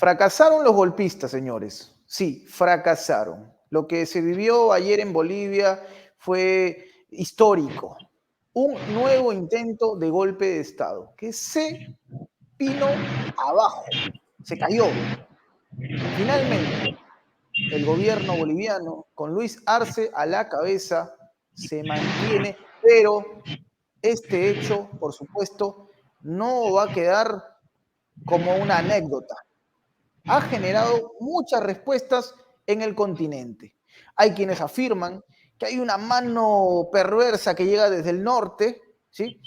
Fracasaron los golpistas, señores. Sí, fracasaron. Lo que se vivió ayer en Bolivia fue histórico. Un nuevo intento de golpe de Estado que se vino abajo, se cayó. Finalmente, el gobierno boliviano, con Luis Arce a la cabeza, se mantiene, pero este hecho, por supuesto, no va a quedar como una anécdota. Ha generado muchas respuestas en el continente. Hay quienes afirman que hay una mano perversa que llega desde el norte, ¿sí?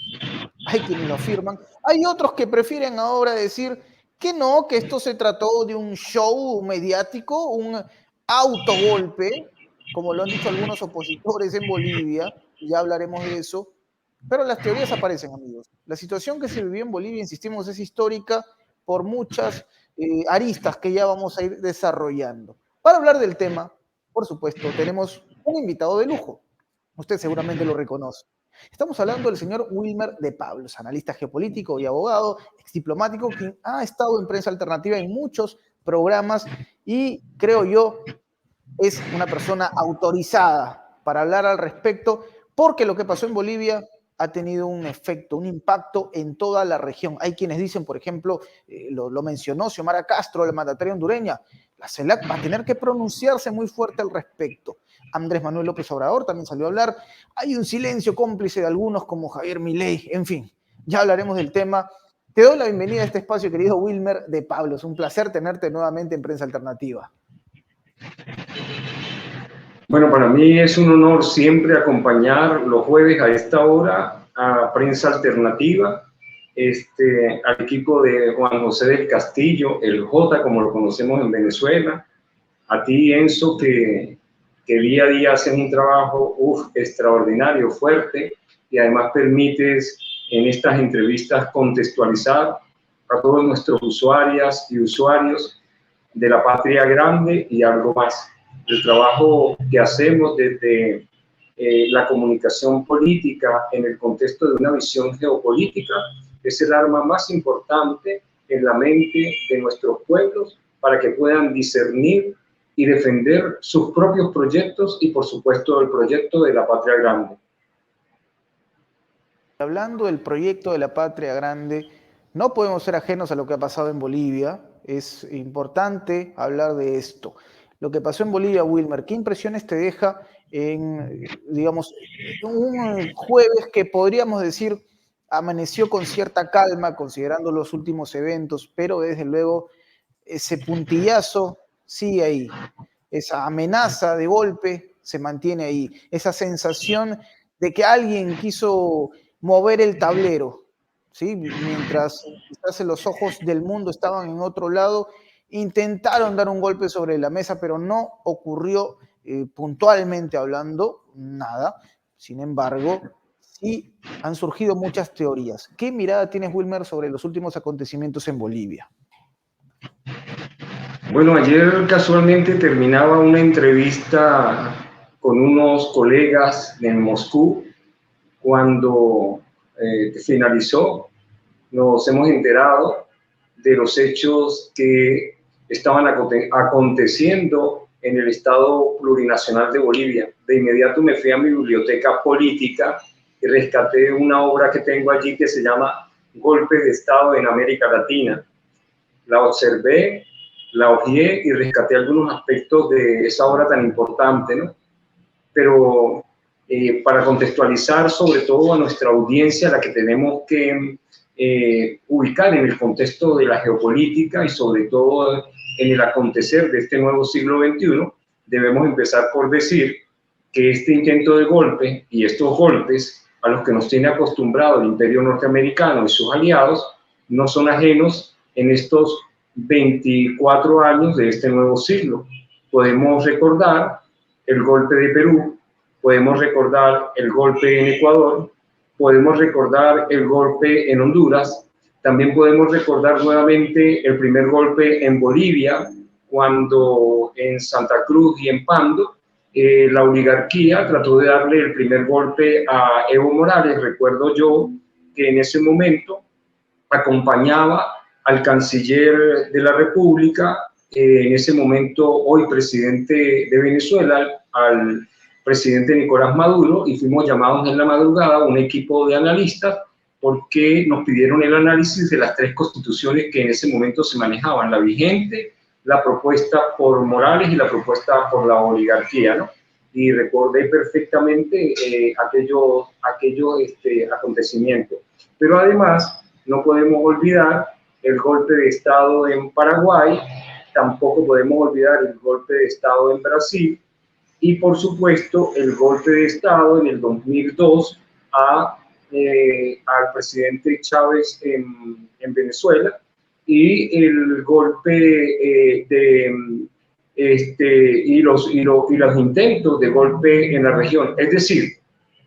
Hay quienes lo afirman. Hay otros que prefieren ahora decir que no, que esto se trató de un show mediático, un autogolpe, como lo han dicho algunos opositores en Bolivia, ya hablaremos de eso, pero las teorías aparecen, amigos. La situación que se vivió en Bolivia, insistimos, es histórica por muchas aristas que ya vamos a ir desarrollando. Para hablar del tema, por supuesto, tenemos un invitado de lujo. Usted seguramente lo reconoce. Estamos hablando del señor Wilmer de Pablos, analista geopolítico y abogado, exdiplomático, quien ha estado en Prensa Alternativa en muchos programas y creo yo es una persona autorizada para hablar al respecto, porque lo que pasó en Bolivia ha tenido un efecto, un impacto en toda la región. Hay quienes dicen, por ejemplo, lo mencionó Xiomara Castro, la mandataria hondureña, la CELAC va a tener que pronunciarse muy fuerte al respecto. Andrés Manuel López Obrador también salió a hablar. Hay un silencio cómplice de algunos como Javier Milei. En fin, ya hablaremos del tema. Te doy la bienvenida a este espacio, querido Wilmer de Pablos. Un placer tenerte nuevamente en Prensa Alternativa. Bueno, para mí es un honor siempre acompañar los jueves a esta hora a Prensa Alternativa, al equipo de Juan José del Castillo, el J, como lo conocemos en Venezuela, a ti, Enzo, que día a día haces un trabajo extraordinario, fuerte, y además permites en estas entrevistas contextualizar a todos nuestros usuarias y usuarios de la patria grande y algo más. El trabajo que hacemos desde la comunicación política en el contexto de una visión geopolítica es el arma más importante en la mente de nuestros pueblos para que puedan discernir y defender sus propios proyectos y, por supuesto, el proyecto de la patria grande. Hablando del proyecto de la patria grande, no podemos ser ajenos a lo que ha pasado en Bolivia. Es importante hablar de esto. Lo que pasó en Bolivia, Wilmer, ¿qué impresiones te deja en, digamos, un jueves que podríamos decir amaneció con cierta calma, considerando los últimos eventos, pero desde luego ese puntillazo sigue ahí, esa amenaza de golpe se mantiene ahí, esa sensación de que alguien quiso mover el tablero, ¿sí? Mientras quizás los ojos del mundo estaban en otro lado, intentaron dar un golpe sobre la mesa, pero no ocurrió puntualmente hablando nada. Sin embargo, sí han surgido muchas teorías. ¿Qué mirada tienes, Wilmer, sobre los últimos acontecimientos en Bolivia? Bueno, ayer casualmente terminaba una entrevista con unos colegas en Moscú. Cuando finalizó, nos hemos enterado de los hechos que estaban aconteciendo en el Estado Plurinacional de Bolivia. De inmediato me fui a mi biblioteca política y rescaté una obra que tengo allí que se llama Golpe de Estado en América Latina. La observé, la hojeé y rescaté algunos aspectos de esa obra tan importante, ¿no? Pero para contextualizar sobre todo a nuestra audiencia, la que tenemos que ubicar en el contexto de la geopolítica y sobre todo en el acontecer de este nuevo siglo XXI, debemos empezar por decir que este intento de golpe y estos golpes a los que nos tiene acostumbrado el imperio norteamericano y sus aliados no son ajenos en estos 24 años de este nuevo siglo. Podemos recordar el golpe de Perú, podemos recordar el golpe en Ecuador, podemos recordar el golpe en Honduras, también podemos recordar nuevamente el primer golpe en Bolivia, cuando en Santa Cruz y en Pando la oligarquía trató de darle el primer golpe a Evo Morales. Recuerdo yo que en ese momento acompañaba al canciller de la República, en ese momento hoy presidente de Venezuela, al presidente Nicolás Maduro, y fuimos llamados en la madrugada un equipo de analistas porque nos pidieron el análisis de las 3 constituciones que en ese momento se manejaban, la vigente, la propuesta por Morales y la propuesta por la oligarquía, ¿no? Y recordé perfectamente aquellos acontecimientos. Pero además no podemos olvidar el golpe de Estado en Paraguay, tampoco podemos olvidar el golpe de Estado en Brasil y por supuesto el golpe de Estado en el 2002 al presidente Chávez en Venezuela y el golpe y los intentos de golpe en la región. Es decir,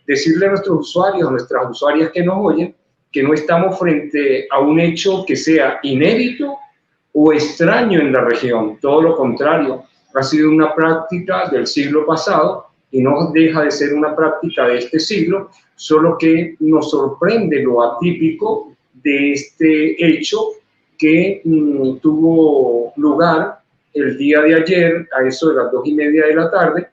decirle a nuestros usuarios, a nuestras usuarias que nos oyen, que no estamos frente a un hecho que sea inédito o extraño en la región. Todo lo contrario, ha sido una práctica del siglo pasado y no deja de ser una práctica de este siglo, solo que nos sorprende lo atípico de este hecho que tuvo lugar el día de ayer a eso de las 2:30 de la tarde,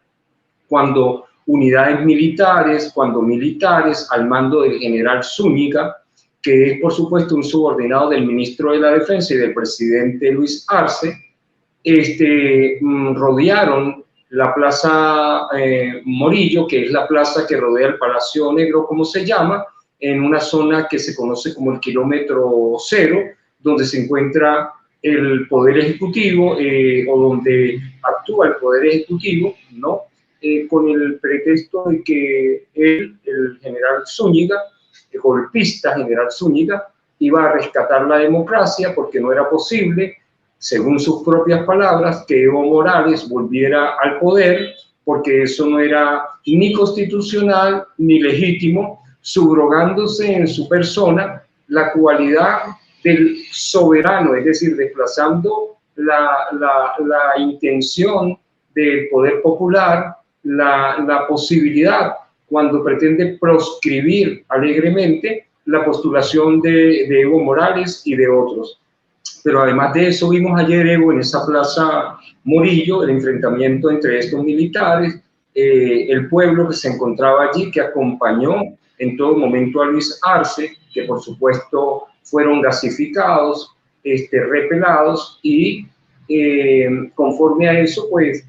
cuando unidades militares, cuando militares al mando del general Zúñiga, que es por supuesto un subordinado del ministro de la Defensa y del presidente Luis Arce, rodearon la Plaza Morillo, que es la plaza que rodea el Palacio Negro, como se llama, en una zona que se conoce como el kilómetro cero, donde se encuentra el Poder Ejecutivo o donde actúa el Poder Ejecutivo, ¿no? Con el pretexto de que el general Zúñiga, el golpista general Zúñiga, iba a rescatar la democracia porque no era posible, según sus propias palabras, que Evo Morales volviera al poder, porque eso no era ni constitucional ni legítimo, subrogándose en su persona la cualidad del soberano, es decir, desplazando la intención del poder popular, la posibilidad, cuando pretende proscribir alegremente la postulación de Evo Morales y de otros. Pero además de eso, vimos ayer, Evo, en esa Plaza Morillo, el enfrentamiento entre estos militares, el pueblo que se encontraba allí, que acompañó en todo momento a Luis Arce, que por supuesto fueron gasificados, repelados, y conforme a eso, pues,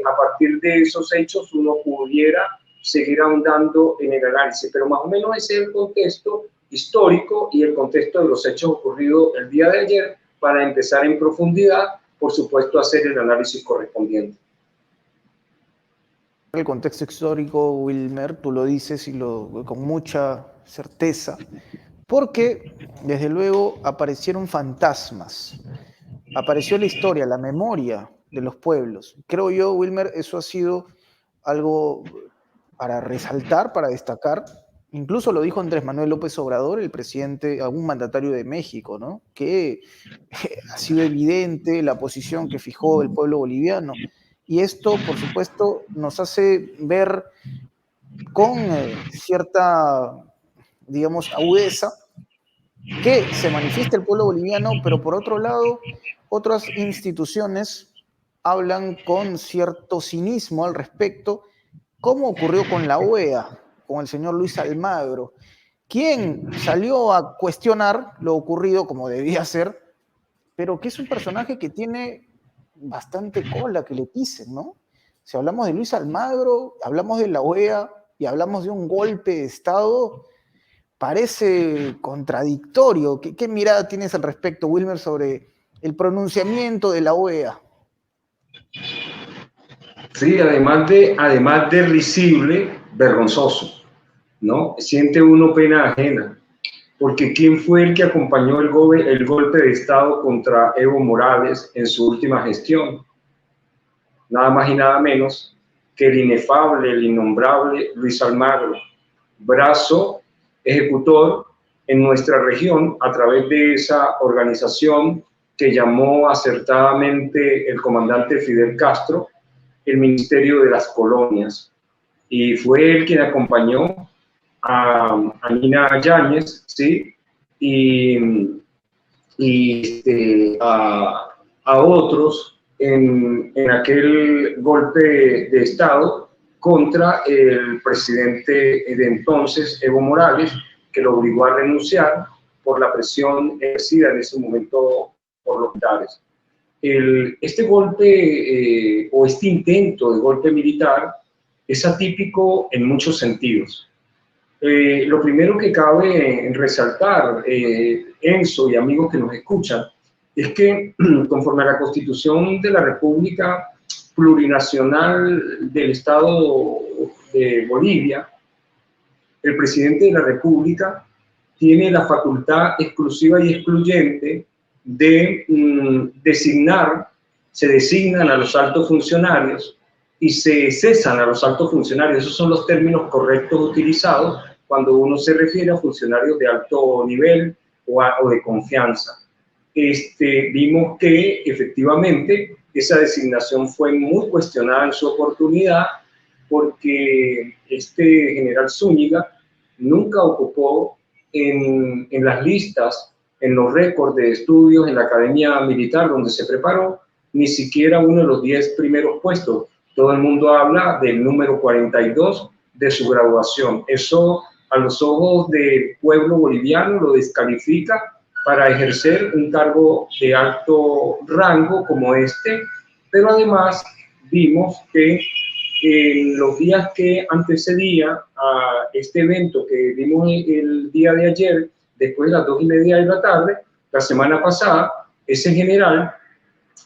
a partir de esos hechos uno pudiera seguir ahondando en el análisis, pero más o menos ese es el contexto histórico y el contexto de los hechos ocurridos el día de ayer, para empezar en profundidad, por supuesto, a hacer el análisis correspondiente. El contexto histórico, Wilmer, tú lo dices y con mucha certeza, porque desde luego aparecieron fantasmas, apareció la historia, la memoria de los pueblos. Creo yo, Wilmer, eso ha sido algo para resaltar, para destacar. Incluso lo dijo Andrés Manuel López Obrador, el presidente, algún mandatario de México, ¿no? Que ha sido evidente la posición que fijó el pueblo boliviano. Y esto, por supuesto, nos hace ver con cierta, digamos, agudeza que se manifiesta el pueblo boliviano, pero por otro lado, otras instituciones hablan con cierto cinismo al respecto, como ocurrió con la OEA, con el señor Luis Almagro, quien salió a cuestionar lo ocurrido como debía ser, pero que es un personaje que tiene bastante cola que le pisen, ¿no? Si hablamos de Luis Almagro, hablamos de la OEA y hablamos de un golpe de Estado, parece contradictorio. ¿Qué mirada tienes al respecto, Wilmer, sobre el pronunciamiento de la OEA? Sí, además de risible, vergonzoso, ¿no? Siente uno pena ajena, porque ¿quién fue el que acompañó el golpe de Estado contra Evo Morales en su última gestión? Nada más y nada menos que el inefable, el innombrable Luis Almagro, brazo ejecutor en nuestra región a través de esa organización que llamó acertadamente el comandante Fidel Castro el Ministerio de las Colonias, y fue él quien acompañó a Nina Yáñez, ¿sí? Y y a otros en aquel golpe de Estado contra el presidente de entonces, Evo Morales, que lo obligó a renunciar por la presión ejercida en ese momento por los militares. Este golpe o este intento de golpe militar es atípico en muchos sentidos. Lo primero que cabe resaltar, Enzo y amigos que nos escuchan, es que conforme a la Constitución de la República Plurinacional del Estado de Bolivia, el presidente de la República tiene la facultad exclusiva y excluyente de se designan a los altos funcionarios y se cesan a los altos funcionarios. Esos son los términos correctos utilizados cuando uno se refiere a funcionarios de alto nivel o de confianza. Vimos que efectivamente esa designación fue muy cuestionada en su oportunidad porque este general Zúñiga nunca ocupó en las listas, en los récords de estudios en la Academia Militar donde se preparó, ni siquiera uno de los 10 primeros puestos. Todo el mundo habla del número 42 de su graduación. Eso, a los ojos del pueblo boliviano, lo descalifica para ejercer un cargo de alto rango como este, pero además vimos que en los días que antecedían a este evento que vimos el día de ayer, después de las 2:30 de la tarde, la semana pasada, ese general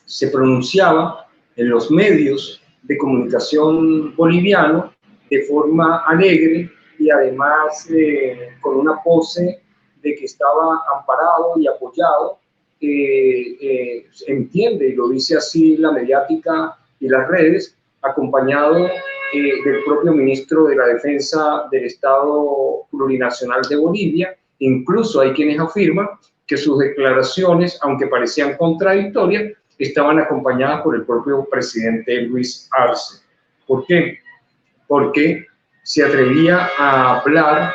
se pronunciaba en los medios de comunicación bolivianos de forma alegre y además con una pose de que estaba amparado y apoyado, entiende, y lo dice así la mediática y las redes, acompañado del propio ministro de la Defensa del Estado Plurinacional de Bolivia. Incluso hay quienes afirman que sus declaraciones, aunque parecían contradictorias, estaban acompañadas por el propio presidente Luis Arce. ¿Por qué? Porque se atrevía a hablar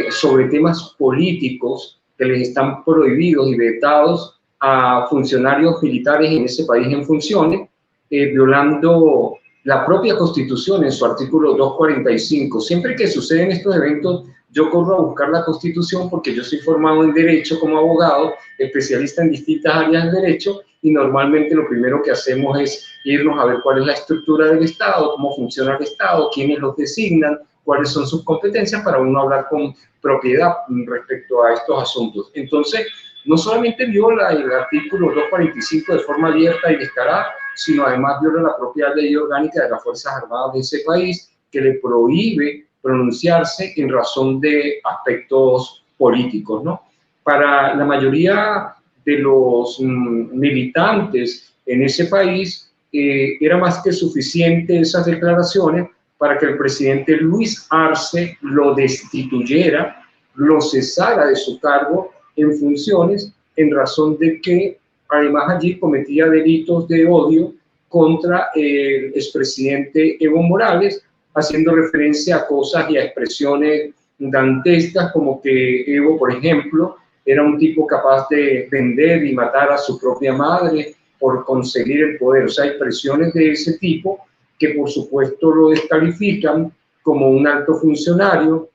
sobre temas políticos que les están prohibidos y vetados a funcionarios militares en ese país en funciones, violando la propia Constitución en su artículo 245. Siempre que suceden estos eventos, yo corro a buscar la Constitución porque yo soy formado en Derecho como abogado, especialista en distintas áreas del Derecho, y normalmente lo primero que hacemos es irnos a ver cuál es la estructura del Estado, cómo funciona el Estado, quiénes los designan, cuáles son sus competencias para uno hablar con propiedad respecto a estos asuntos. Entonces, no solamente viola el artículo 245 de forma abierta y descarada, sino además viola la propia ley orgánica de las Fuerzas Armadas de ese país, que le prohíbe pronunciarse en razón de aspectos políticos, ¿no? Para la mayoría de los militantes en ese país, era más que suficiente esas declaraciones para que el presidente Luis Arce lo destituyera, lo cesara de su cargo en funciones, en razón de que además allí cometía delitos de odio contra el expresidente Evo Morales, haciendo referencia a cosas y a expresiones dantescas como que Evo, por ejemplo, era un tipo capaz de vender y matar a su propia madre por conseguir el poder. O sea, expresiones de ese tipo que por supuesto lo descalifican como un alto funcionario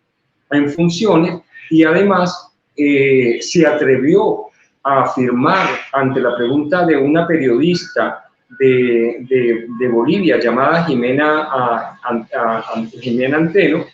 en funciones, y además se atrevió a afirmar ante la pregunta de una periodista de Bolivia llamada Jimena Anteno,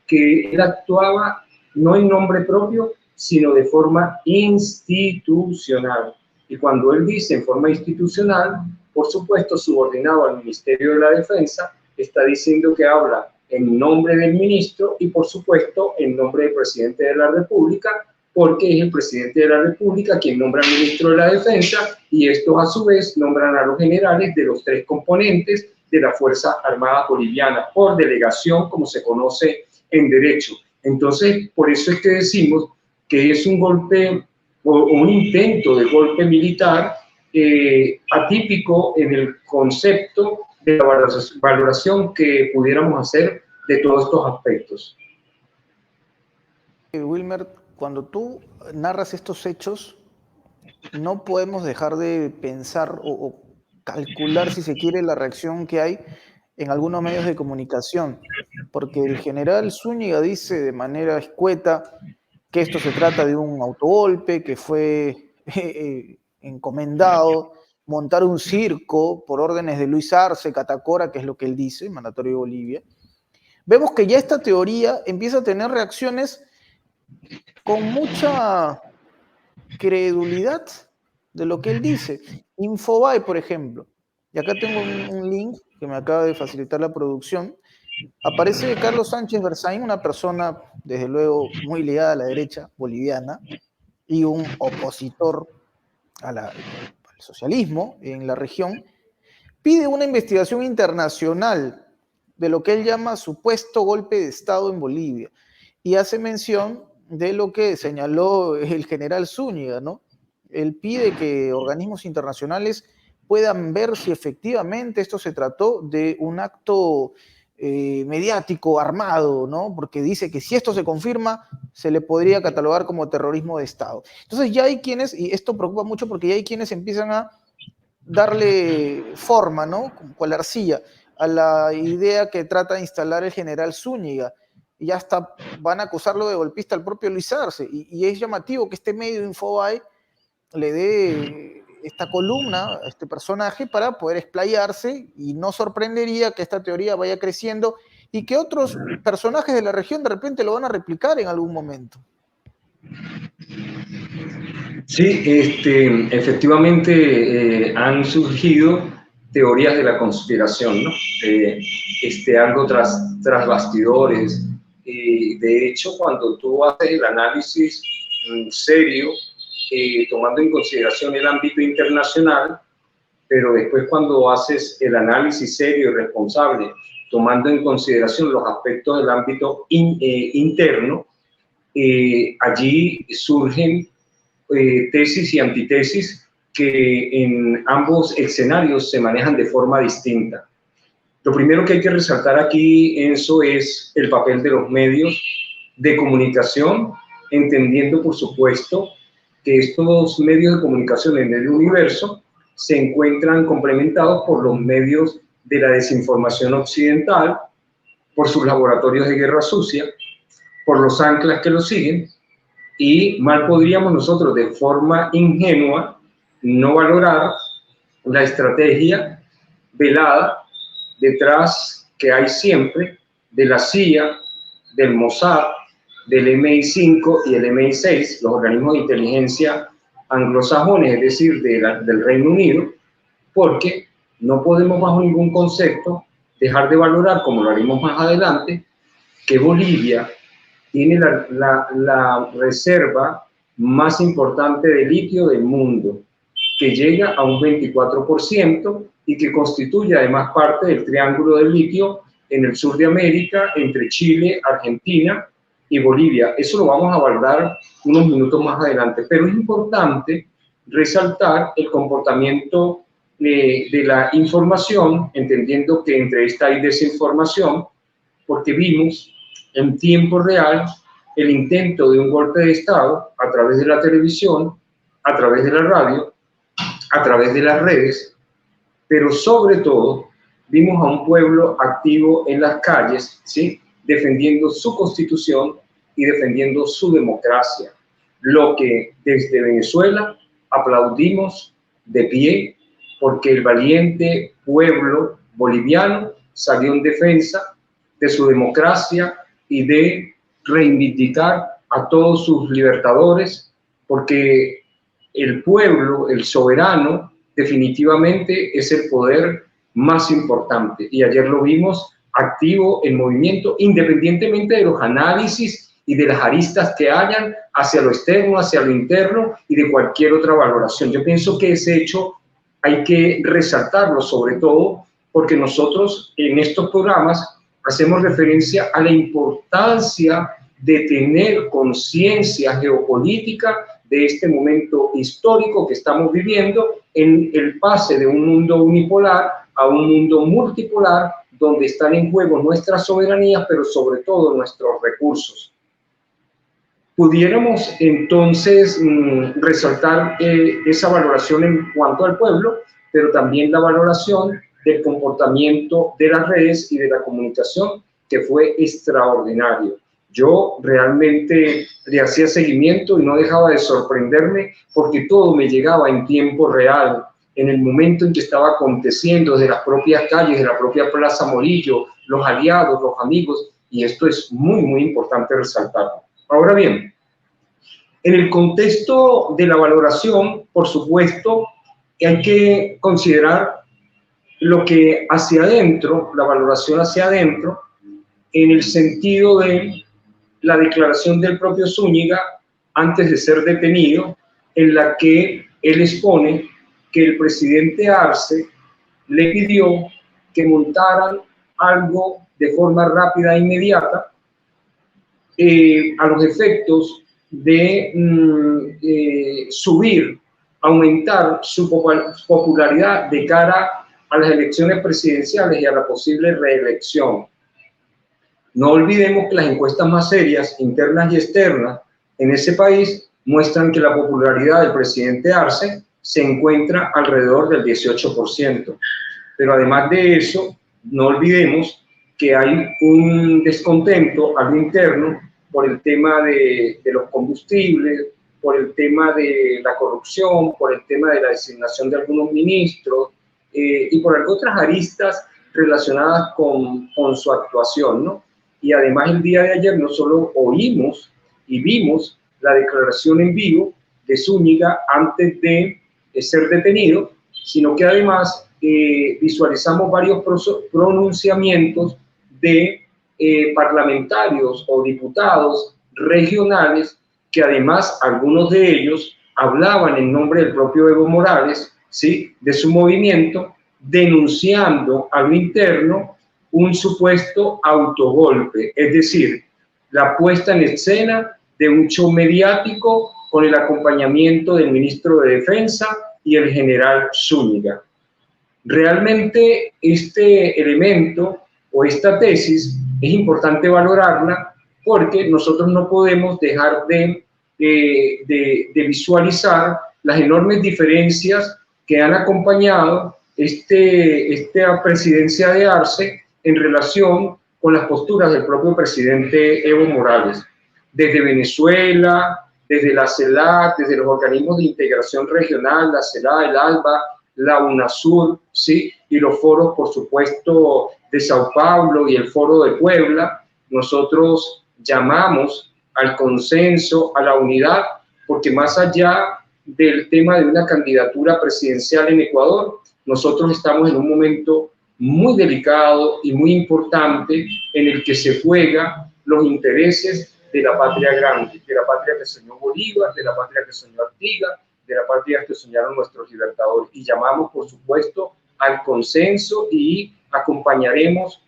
que él actuaba no en nombre propio, sino de forma institucional. Y cuando él dice en forma institucional, por supuesto subordinado al Ministerio de la Defensa, está diciendo que habla en nombre del ministro y por supuesto en nombre del presidente de la República, porque es el presidente de la República quien nombra al ministro de la Defensa, y estos a su vez nombran a los generales de los 3 componentes de la Fuerza Armada Boliviana, por delegación, como se conoce en derecho. Entonces, por eso es que decimos que es un golpe o un intento de golpe militar atípico en el concepto de la valoración que pudiéramos hacer de todos estos aspectos. Wilmer, cuando tú narras estos hechos, no podemos dejar de pensar o calcular, si se quiere, la reacción que hay en algunos medios de comunicación, porque el general Zúñiga dice de manera escueta que esto se trata de un autogolpe, que fue encomendado montar un circo por órdenes de Luis Arce, Catacora, que es lo que él dice, mandatario de Bolivia. Vemos que ya esta teoría empieza a tener reacciones con mucha credulidad de lo que él dice. Infobae, por ejemplo, y acá tengo un link que me acaba de facilitar la producción, aparece Carlos Sánchez Berzaín, una persona, desde luego, muy ligada a la derecha boliviana y un opositor al socialismo en la región, pide una investigación internacional de lo que él llama supuesto golpe de Estado en Bolivia y hace mención de lo que señaló el general Zúñiga, ¿no? Él pide que organismos internacionales puedan ver si efectivamente esto se trató de un acto mediático armado, ¿no? Porque dice que si esto se confirma, se le podría catalogar como terrorismo de Estado. Entonces ya hay quienes, y esto preocupa mucho porque ya hay quienes empiezan a darle forma, ¿no? Con la arcilla, a la idea que trata de instalar el general Zúñiga. Y ya hasta van a acusarlo de golpista al propio Luis Arce. Y es llamativo que este medio Infobae le dé esta columna a este personaje para poder explayarse, y no sorprendería que esta teoría vaya creciendo y que otros personajes de la región de repente lo van a replicar en algún momento. Sí, efectivamente han surgido teorías de la conspiración, ¿no? Algo tras bastidores. De hecho, cuando tú haces el análisis serio, tomando en consideración el ámbito internacional, pero después cuando haces el análisis serio y responsable, tomando en consideración los aspectos del ámbito interno, allí surgen tesis y antitesis que en ambos escenarios se manejan de forma distinta. Lo primero que hay que resaltar aquí, Enzo, es el papel de los medios de comunicación, entendiendo, por supuesto, que estos medios de comunicación en el universo se encuentran complementados por los medios de la desinformación occidental, por sus laboratorios de guerra sucia, por los anclas que los siguen, y mal podríamos nosotros de forma ingenua no valorar la estrategia velada detrás que hay siempre de la CIA, del Mossad, del MI5 y el MI6, los organismos de inteligencia anglosajones, es decir, del Reino Unido, porque no podemos bajo ningún concepto dejar de valorar, como lo haremos más adelante, que Bolivia tiene la reserva más importante de litio del mundo, que llega a un 24% y que constituye además parte del triángulo del litio en el sur de América, entre Chile, Argentina y Bolivia. Eso lo vamos a valorar unos minutos más adelante, pero es importante resaltar el comportamiento de la información, entendiendo que entre esta hay desinformación, porque vimos en tiempo real el intento de un golpe de Estado a través de la televisión, a través de la radio, a través de las redes, pero sobre todo vimos a un pueblo activo en las calles, ¿sí? Defendiendo su constitución y defendiendo su democracia, lo que desde Venezuela aplaudimos de pie, porque el valiente pueblo boliviano salió en defensa de su democracia y de reivindicar a todos sus libertadores, porque el pueblo, el soberano, definitivamente es el poder más importante. Y ayer lo vimos activo en movimiento, independientemente de los análisis y de las aristas que hayan hacia lo externo, hacia lo interno y de cualquier otra valoración. Yo pienso que ese hecho hay que resaltarlo, sobre todo porque nosotros en estos programas hacemos referencia a la importancia de tener conciencia geopolítica de este momento histórico que estamos viviendo, en el pase de un mundo unipolar a un mundo multipolar, donde están en juego nuestras soberanías, pero sobre todo nuestros recursos. Pudiéramos entonces resaltar esa valoración en cuanto al pueblo, pero también la valoración del comportamiento de las redes y de la comunicación, que fue extraordinario. Yo realmente le hacía seguimiento y no dejaba de sorprenderme porque todo me llegaba en tiempo real, en el momento en que estaba aconteciendo, desde las propias calles, de la propia Plaza Morillo, los aliados, los amigos, y esto es muy, muy importante resaltarlo. Ahora bien, en el contexto de la valoración, por supuesto, hay que considerar lo que hacia adentro, la valoración hacia adentro, en el sentido de la declaración del propio Zúñiga antes de ser detenido, en la que él expone que el presidente Arce le pidió que montaran algo de forma rápida e inmediata a los efectos de subir, aumentar su popularidad de cara a las elecciones presidenciales y a la posible reelección. No olvidemos que las encuestas más serias, internas y externas, en ese país muestran que la popularidad del presidente Arce se encuentra alrededor del 18%. Pero además de eso, no olvidemos que hay un descontento al interno por el tema de los combustibles, por el tema de la corrupción, por el tema de la designación de algunos ministros y por otras aristas relacionadas con su actuación, ¿no? Y además el día de ayer no solo oímos y vimos la declaración en vivo de Zúñiga antes de ser detenido, sino que además visualizamos varios pronunciamientos de parlamentarios o diputados regionales que además algunos de ellos hablaban en nombre del propio Evo Morales, ¿sí?, de su movimiento, denunciando a lo interno un supuesto autogolpe, es decir, la puesta en escena de un show mediático con el acompañamiento del ministro de Defensa y el general Zúñiga. Realmente este elemento o esta tesis es importante valorarla porque nosotros no podemos dejar de visualizar las enormes diferencias que han acompañado esta presidencia de Arce en relación con las posturas del propio presidente Evo Morales. Desde Venezuela, desde la CELAC, desde los organismos de integración regional, la CELAC, el ALBA, la UNASUR, ¿sí?, y los foros, por supuesto, de Sao Paulo y el foro de Puebla, nosotros llamamos al consenso, a la unidad, porque más allá del tema de una candidatura presidencial en Ecuador, nosotros estamos en un momento muy delicado y muy importante en el que se juegan los intereses de la patria grande, de la patria que soñó Bolívar, de la patria que soñó Artigas, de la patria que soñaron nuestros libertadores. Y llamamos, por supuesto, al consenso y acompañaremos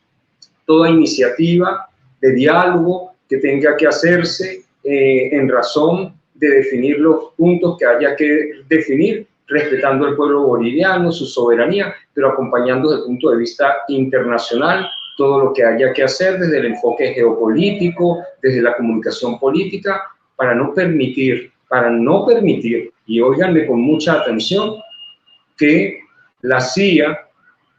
toda iniciativa de diálogo que tenga que hacerse en razón de definir los puntos que haya que definir, respetando al pueblo boliviano, su soberanía, pero acompañando desde el punto de vista internacional todo lo que haya que hacer desde el enfoque geopolítico, desde la comunicación política, para no permitir, y óiganme con mucha atención, que la CIA,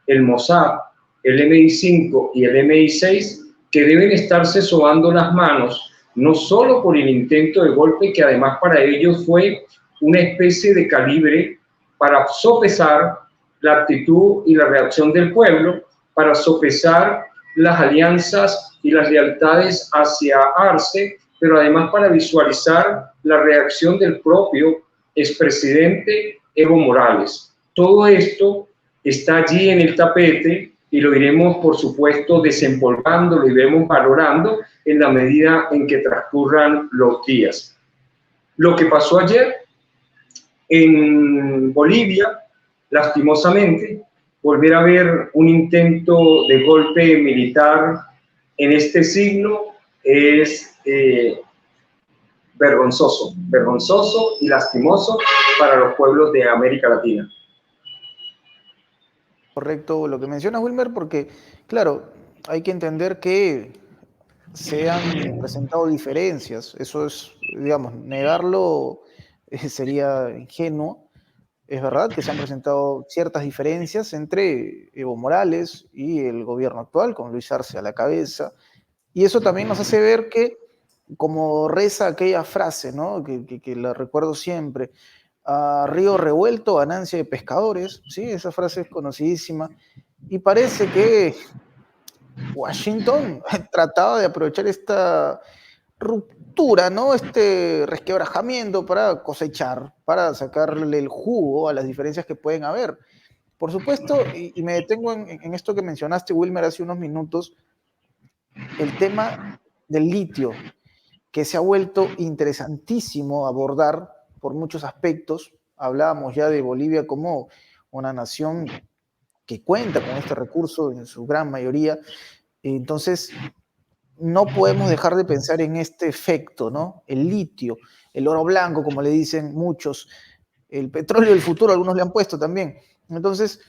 el Mossad, el MI5 y el MI6, que deben estarse sobando las manos, no solo por el intento de golpe, que además para ellos fue una especie de calibre para sopesar la actitud y la reacción del pueblo, para sopesar las alianzas y las lealtades hacia Arce, pero además para visualizar la reacción del propio expresidente Evo Morales. Todo esto está allí en el tapete y lo iremos, por supuesto, desempolvando, lo iremos valorando en la medida en que transcurran los días. Lo que pasó ayer en Bolivia, lastimosamente, volver a ver un intento de golpe militar en este siglo es vergonzoso y lastimoso para los pueblos de América Latina. Correcto lo que menciona Wilmer, porque, claro, hay que entender que se han presentado diferencias. Eso es, digamos, negarlo sería ingenuo. Es verdad que se han presentado ciertas diferencias entre Evo Morales y el gobierno actual, con Luis Arce a la cabeza, y eso también nos hace ver que, como reza aquella frase, ¿no? Que la recuerdo siempre, a río revuelto, ganancia de pescadores, ¿sí? Esa frase es conocidísima, y parece que Washington trataba de aprovechar esta ruptura, ¿no? Este resquebrajamiento para cosechar, para sacarle el jugo a las diferencias que pueden haber. Por supuesto, y me detengo en esto que mencionaste, Wilmer, hace unos minutos, el tema del litio, que se ha vuelto interesantísimo abordar por muchos aspectos. Hablábamos ya de Bolivia como una nación que cuenta con este recurso en su gran mayoría. Entonces, no podemos dejar de pensar en este efecto, ¿no? El litio, el oro blanco, como le dicen muchos, el petróleo del futuro, algunos le han puesto también. Entonces,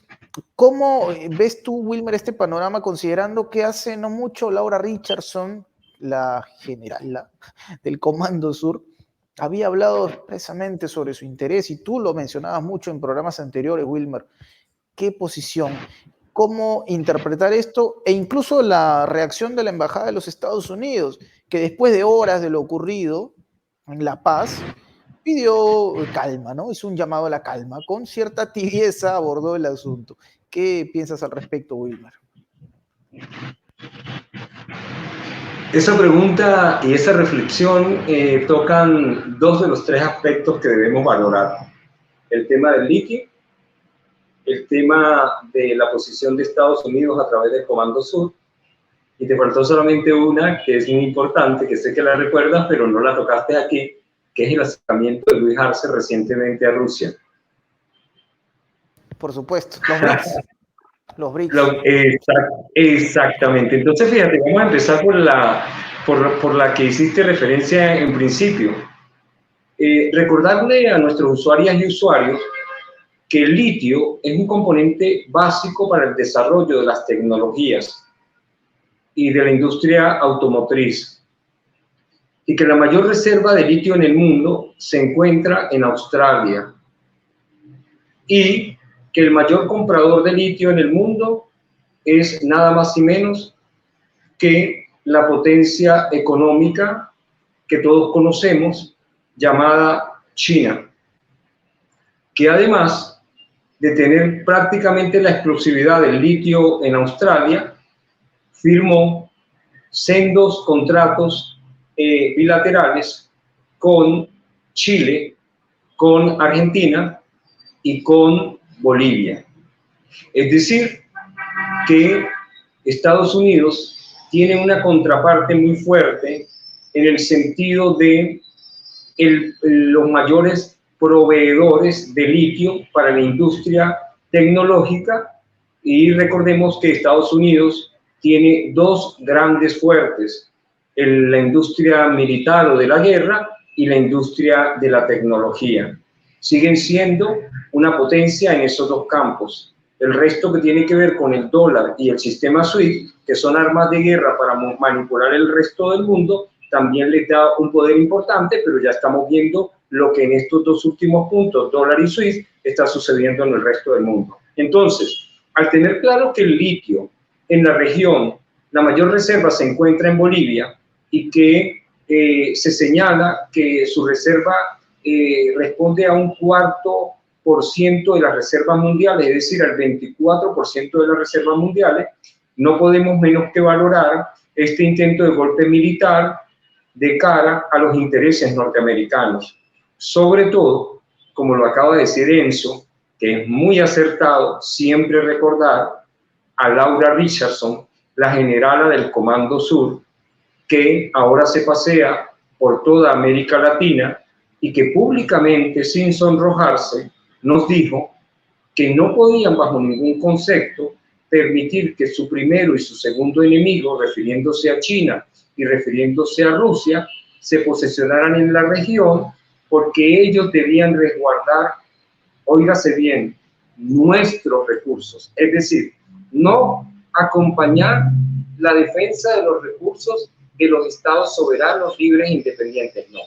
¿cómo ves tú, Wilmer, este panorama, considerando que hace no mucho Laura Richardson, la generala del Comando Sur, había hablado expresamente sobre su interés, y tú lo mencionabas mucho en programas anteriores, Wilmer? ¿Qué posición? ¿Cómo interpretar esto? E incluso la reacción de la Embajada de los Estados Unidos, que después de horas de lo ocurrido en La Paz, pidió calma, ¿no? Hizo un llamado a la calma, con cierta tibieza abordó el asunto. ¿Qué piensas al respecto, Wilmer? Esa pregunta y esa reflexión tocan dos de los tres aspectos que debemos valorar. El tema del litio, el tema de la posición de Estados Unidos a través del Comando Sur, y te faltó solamente una que es muy importante, que sé que la recuerdas, pero no la tocaste aquí, que es el acercamiento de Luis Arce recientemente a Rusia. Por supuesto, los BRICS. Los BRICS. Exactamente. Entonces, fíjate, vamos a empezar por la que hiciste referencia en principio. Recordarle a nuestros usuarias y usuarios que el litio es un componente básico para el desarrollo de las tecnologías y de la industria automotriz, y que la mayor reserva de litio en el mundo se encuentra en Australia, y que el mayor comprador de litio en el mundo es nada más y menos que la potencia económica que todos conocemos, llamada China, que además de tener prácticamente la exclusividad del litio en Australia, firmó sendos contratos bilaterales con Chile, con Argentina y con Bolivia. Es decir, que Estados Unidos tiene una contraparte muy fuerte en el sentido de los mayores proveedores de litio para la industria tecnológica, y recordemos que Estados Unidos tiene dos grandes fuertes, la industria militar o de la guerra y la industria de la tecnología. Siguen siendo una potencia en esos dos campos. El resto que tiene que ver con el dólar y el sistema SWIFT, que son armas de guerra para manipular el resto del mundo, también les da un poder importante, pero ya estamos viendo lo que en estos dos últimos puntos, dólar y SWIFT, está sucediendo en el resto del mundo. Entonces, al tener claro que el litio en la región, la mayor reserva se encuentra en Bolivia, y que se señala que su reserva responde a un 4% de las reservas mundiales, es decir, al 24% de las reservas mundiales, no podemos menos que valorar este intento de golpe militar de cara a los intereses norteamericanos. Sobre todo, como lo acaba de decir Enzo, que es muy acertado siempre recordar a Laura Richardson, la generala del Comando Sur, que ahora se pasea por toda América Latina y que públicamente, sin sonrojarse, nos dijo que no podían bajo ningún concepto permitir que su primero y su segundo enemigo, refiriéndose a China y refiriéndose a Rusia, se posesionaran en la región, porque ellos debían resguardar, óigase bien, nuestros recursos. Es decir, no acompañar la defensa de los recursos de los estados soberanos, libres e independientes, no.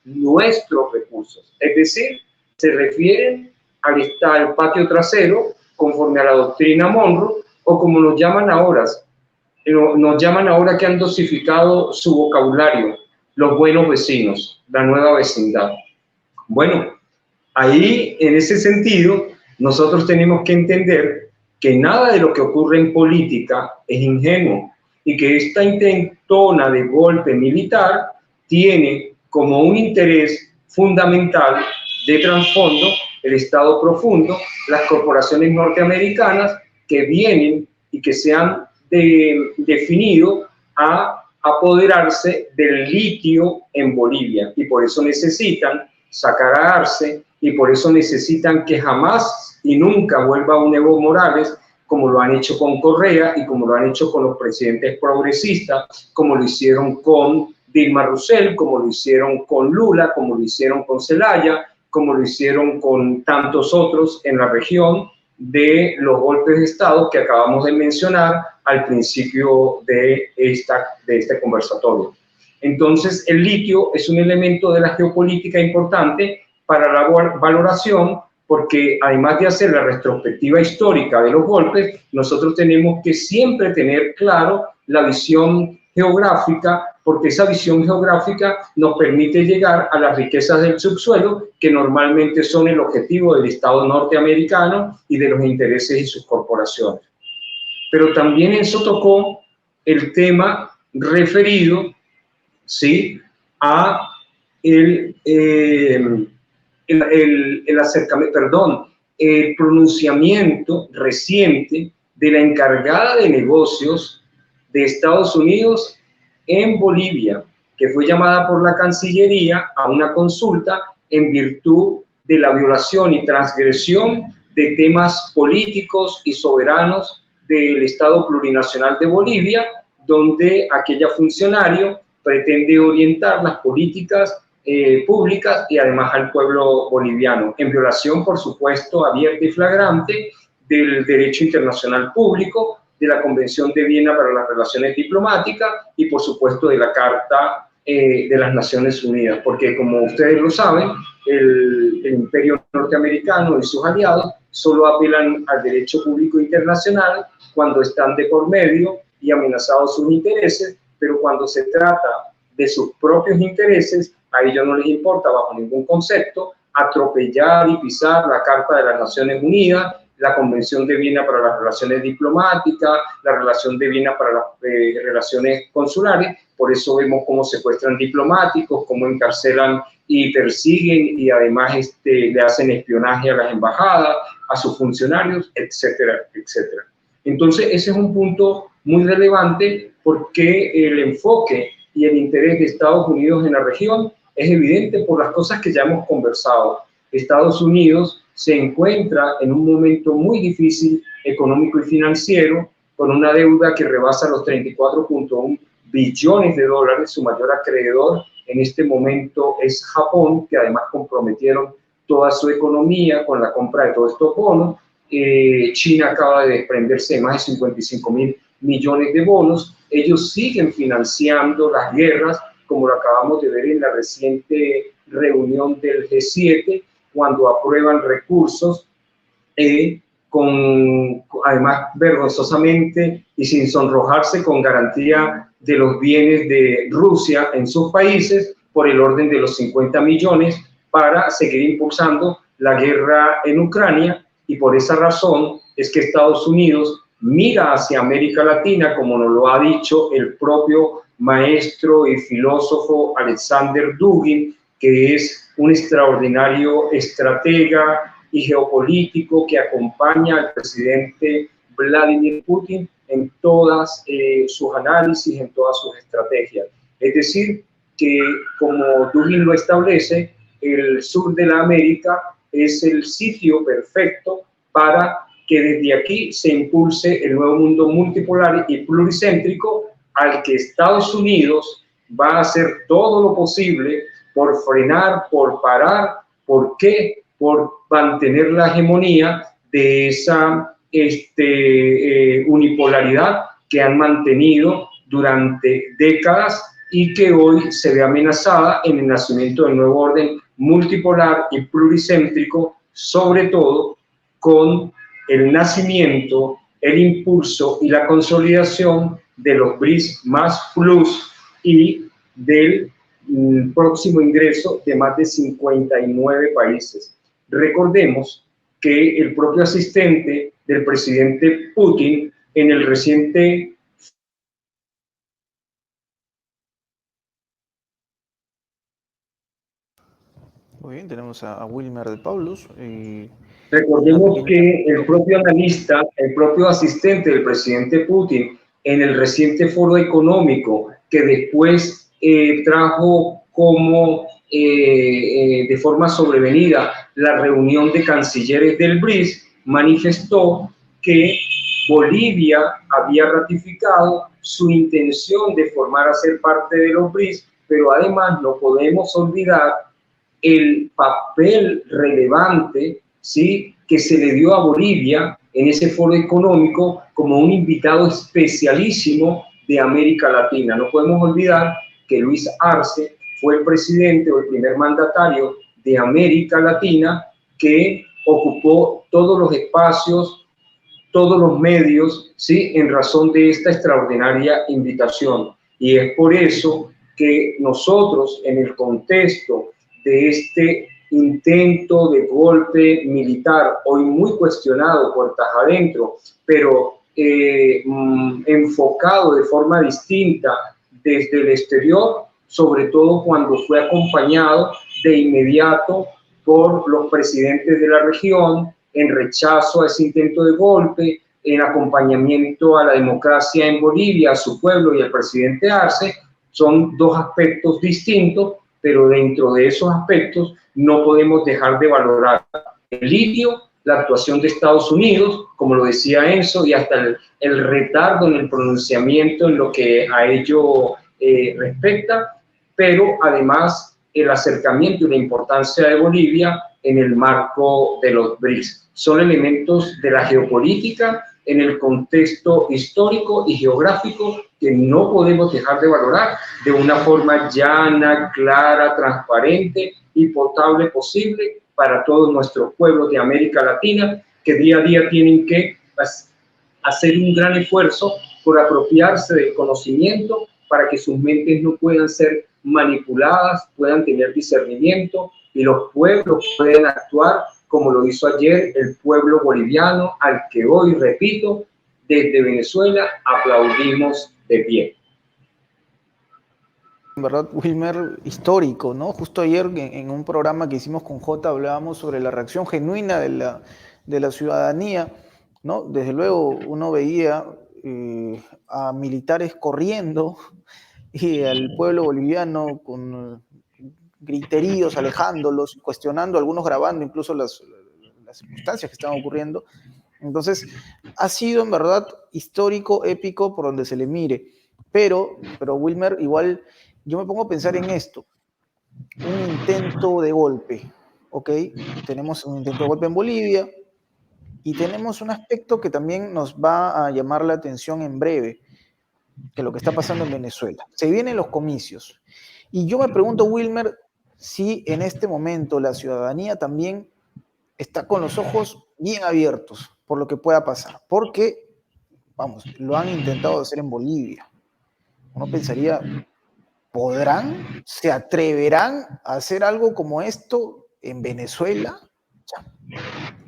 Nuestros recursos, es decir, se refieren al patio trasero, conforme a la doctrina Monroe, o como nos llaman ahora que han dosificado su vocabulario, los buenos vecinos, la nueva vecindad. Bueno, ahí, en ese sentido, nosotros tenemos que entender que nada de lo que ocurre en política es ingenuo y que esta intentona de golpe militar tiene como un interés fundamental de trasfondo el Estado profundo, las corporaciones norteamericanas que vienen y que se han definido a apoderarse del litio en Bolivia, y por eso necesitan sacar a Arce, y por eso necesitan que jamás y nunca vuelva un Evo Morales, como lo han hecho con Correa y como lo han hecho con los presidentes progresistas, como lo hicieron con Dilma Rousseff, como lo hicieron con Lula, como lo hicieron con Zelaya, como lo hicieron con tantos otros en la región de los golpes de Estado que acabamos de mencionar al principio de este conversatorio. Entonces, el litio es un elemento de la geopolítica importante para la valoración, porque además de hacer la retrospectiva histórica de los golpes, nosotros tenemos que siempre tener claro la visión geográfica, porque esa visión geográfica nos permite llegar a las riquezas del subsuelo, que normalmente son el objetivo del Estado norteamericano y de los intereses y sus corporaciones. Pero también eso tocó el tema referido, ¿sí?, a el pronunciamiento reciente de la encargada de negocios de Estados Unidos en Bolivia, que fue llamada por la Cancillería a una consulta en virtud de la violación y transgresión de temas políticos y soberanos del Estado plurinacional de Bolivia, donde aquella funcionario pretende orientar las políticas públicas y además al pueblo boliviano, en violación, por supuesto, abierta y flagrante del derecho internacional público, de la Convención de Viena para las Relaciones Diplomáticas y, por supuesto, de la Carta de las Naciones Unidas, porque, como ustedes lo saben, el imperio norteamericano y sus aliados solo apelan al derecho público internacional cuando están de por medio y amenazados sus intereses, pero cuando se trata de sus propios intereses, a ellos no les importa bajo ningún concepto atropellar y pisar la Carta de las Naciones Unidas, la Convención de Viena para las Relaciones Diplomáticas, la Relación de Viena para las relaciones consulares. Por eso vemos cómo secuestran diplomáticos, cómo encarcelan y persiguen y además le hacen espionaje a las embajadas, a sus funcionarios, etcétera, etcétera. Entonces, ese es un punto muy relevante porque el enfoque y el interés de Estados Unidos en la región es evidente por las cosas que ya hemos conversado. Estados Unidos se encuentra en un momento muy difícil económico y financiero, con una deuda que rebasa los 34.1 billones de dólares. Su mayor acreedor en este momento es Japón, que además comprometieron toda su economía con la compra de todos estos bonos. China acaba de desprenderse de más de 55.000 millones de bonos. Ellos siguen financiando las guerras, como lo acabamos de ver en la reciente reunión del G7, cuando aprueban recursos, además vergonzosamente y sin sonrojarse, con garantía de los bienes de Rusia en sus países, por el orden de los 50 millones, para seguir impulsando la guerra en Ucrania. Y por esa razón es que Estados Unidos mira hacia América Latina, como nos lo ha dicho el propio maestro y filósofo Alexander Dugin, que es un extraordinario estratega y geopolítico que acompaña al presidente Vladimir Putin en todas sus análisis, en todas sus estrategias. Es decir, que como Dugin lo establece, el sur de la América es el sitio perfecto para que desde aquí se impulse el nuevo mundo multipolar y pluricéntrico, al que Estados Unidos va a hacer todo lo posible por frenar, por parar. ¿Por qué? Por mantener la hegemonía de esa unipolaridad que han mantenido durante décadas y que hoy se ve amenazada en el nacimiento del nuevo orden multipolar y pluricéntrico, sobre todo con el nacimiento, el impulso y la consolidación de los BRICS más plus y del próximo ingreso de más de 59 países. Recordemos que el propio asistente del presidente Putin en el reciente Muy bien, tenemos a Wilmer de Paulus. Recordemos que el propio analista, el propio asistente del presidente Putin en el reciente foro económico que después trajo como de forma sobrevenida la reunión de cancilleres del BRICS, manifestó que Bolivia había ratificado su intención de formar a ser parte de los BRICS, pero además no podemos olvidar el papel relevante, ¿sí?, que se le dio a Bolivia en ese foro económico como un invitado especialísimo de América Latina. No podemos olvidar que Luis Arce fue el presidente o el primer mandatario de América Latina que ocupó todos los espacios, todos los medios, ¿sí?, en razón de esta extraordinaria invitación. Y es por eso que nosotros, en el contexto de este intento de golpe militar, hoy muy cuestionado puertas adentro, pero enfocado de forma distinta desde el exterior, sobre todo cuando fue acompañado de inmediato por los presidentes de la región, en rechazo a ese intento de golpe, en acompañamiento a la democracia en Bolivia, a su pueblo y al presidente Arce. Son dos aspectos distintos, pero dentro de esos aspectos no podemos dejar de valorar el litio, la actuación de Estados Unidos, como lo decía Enzo, y hasta el retardo en el pronunciamiento en lo que a ello respecta, pero además el acercamiento y la importancia de Bolivia en el marco de los BRICS. Son elementos de la geopolítica en el contexto histórico y geográfico que no podemos dejar de valorar de una forma llana, clara, transparente y potable posible para todos nuestros pueblos de América Latina, que día a día tienen que hacer un gran esfuerzo por apropiarse del conocimiento para que sus mentes no puedan ser manipuladas, puedan tener discernimiento y los pueblos puedan actuar como lo hizo ayer el pueblo boliviano, al que hoy, repito, desde Venezuela aplaudimos de pie. En verdad, Wilmer, histórico, ¿no? Justo ayer en un programa que hicimos con Jota hablábamos sobre la reacción genuina de la ciudadanía, ¿no? Desde luego uno veía a militares corriendo y al pueblo boliviano con griteríos, alejándolos, cuestionando, algunos grabando incluso las circunstancias que estaban ocurriendo. Entonces, ha sido en verdad histórico, épico, por donde se le mire. Pero Wilmer, igual yo me pongo a pensar en esto. Un intento de golpe, ¿ok? Tenemos un intento de golpe en Bolivia y tenemos un aspecto que también nos va a llamar la atención en breve, que es lo que está pasando en Venezuela. Se vienen los comicios. Y yo me pregunto, Wilmer, si en este momento la ciudadanía también está con los ojos bien abiertos por lo que pueda pasar, porque, vamos, lo han intentado hacer en Bolivia. Uno pensaría, ¿podrán, se atreverán a hacer algo como esto en Venezuela?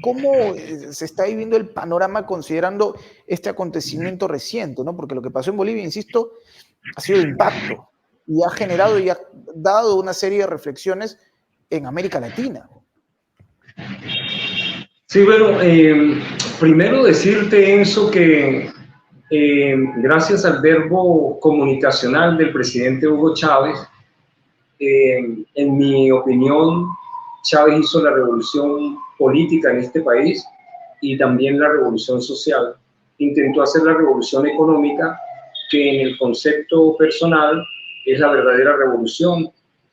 ¿Cómo se está viviendo el panorama considerando este acontecimiento reciente, ¿no? Porque lo que pasó en Bolivia, insisto, ha sido de impacto y ha generado y ha dado una serie de reflexiones en América Latina. Sí, bueno, primero decirte, Enzo, que gracias al verbo comunicacional del presidente Hugo Chávez, en mi opinión, Chávez hizo la revolución política en este país y también la revolución social. Intentó hacer la revolución económica, que en el concepto personal es la verdadera revolución,